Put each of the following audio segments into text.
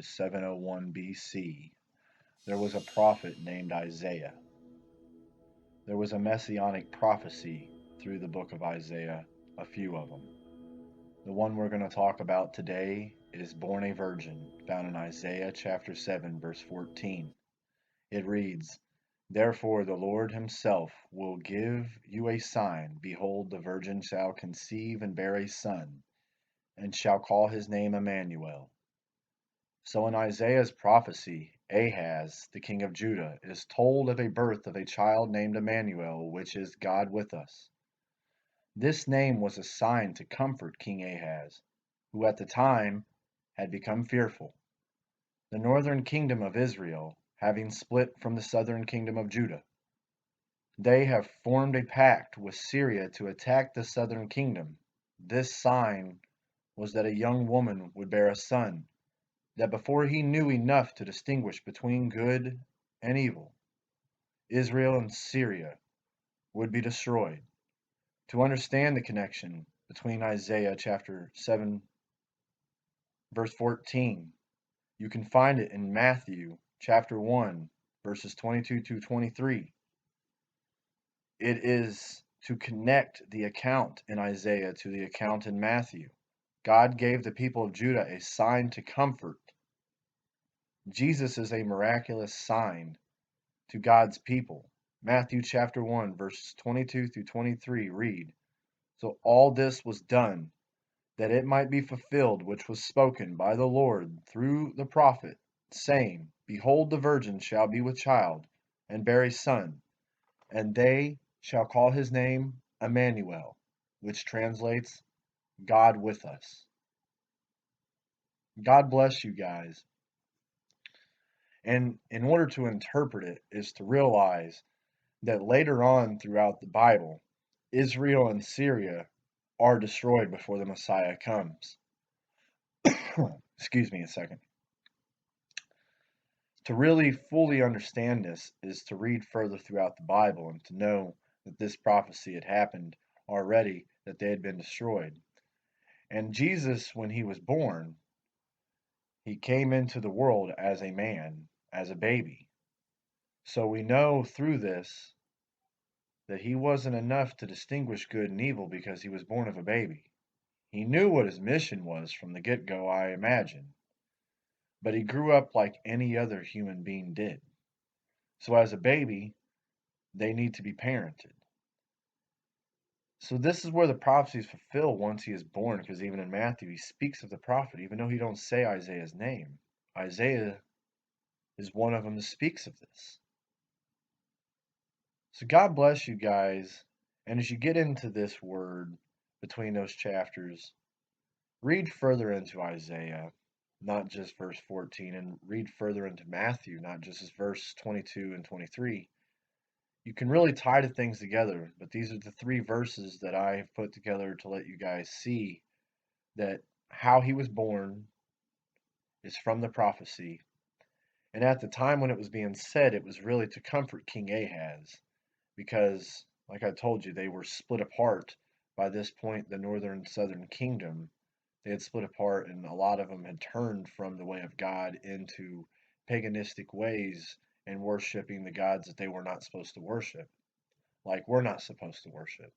is 701 BC, there was a prophet named Isaiah. There was a messianic prophecy through the book of Isaiah, a few of them. The one we're going to talk about today is born a virgin, found in Isaiah chapter 7, verse 14. It reads, "Therefore the Lord himself will give you a sign. Behold, the virgin shall conceive and bear a son, and shall call his name Emmanuel." So in Isaiah's prophecy, Ahaz, the king of Judah, is told of a birth of a child named Emmanuel, which is God with us. This name was a sign to comfort King Ahaz, who at the time had become fearful. The northern kingdom of Israel, having split from the southern kingdom of Judah, they have formed a pact with Syria to attack the southern kingdom. This sign was that a young woman would bear a son, that before he knew enough to distinguish between good and evil, Israel and Syria would be destroyed. To understand the connection between Isaiah chapter 7, verse 14, you can find it in Matthew chapter 1, verses 22 to 23. It is to connect the account in Isaiah to the account in Matthew. God gave the people of Judah a sign to comfort. Jesus is a miraculous sign to God's people. Matthew chapter 1, verses 22 through 23 read, "So all this was done, that it might be fulfilled which was spoken by the Lord through the prophet, saying, Behold, the virgin shall be with child, and bear a son, and they shall call his name Emmanuel," which translates, God with us. God bless you guys. And in order to interpret it is to realize that later on throughout the Bible, Israel and Syria are destroyed before the Messiah comes. Excuse me a second. To really fully understand this is to read further throughout the Bible and to know that this prophecy had happened already, that they had been destroyed. And Jesus, when he was born, he came into the world as a man, as a baby. So we know through this that he wasn't enough to distinguish good and evil because he was born of a baby. He knew what his mission was from the get-go, I imagine, but he grew up like any other human being did. So as a baby, they need to be parented. So this is where the prophecies fulfill once he is born, because even in Matthew he speaks of the prophet, even though he don't say Isaiah's name. Isaiah is one of them that speaks of this. So God bless you guys, and as you get into this word between those chapters, read further into Isaiah, not just verse 14, and read further into Matthew, not just verse 22 and 23. You can really tie the things together, but these are the three verses that I have put together to let you guys see that how he was born is from the prophecy. And at the time when it was being said, it was really to comfort King Ahaz, because, like I told you, they were split apart. By this point, the northern and southern kingdom, they had split apart, and a lot of them had turned from the way of God into paganistic ways and worshiping the gods that they were not supposed to worship, like we're not supposed to worship.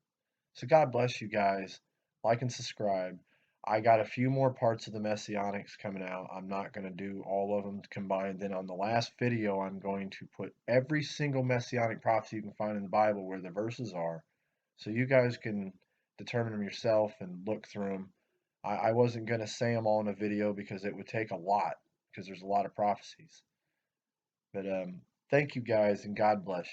So God bless you guys. Like and subscribe. I got a few more parts of the Messianics coming out. I'm not going to do all of them combined. Then on the last video, I'm going to put every single Messianic prophecy you can find in the Bible where the verses are, so you guys can determine them yourself and look through them. I wasn't going to say them all in a video because it would take a lot, because there's a lot of prophecies. But thank you guys, and God bless you.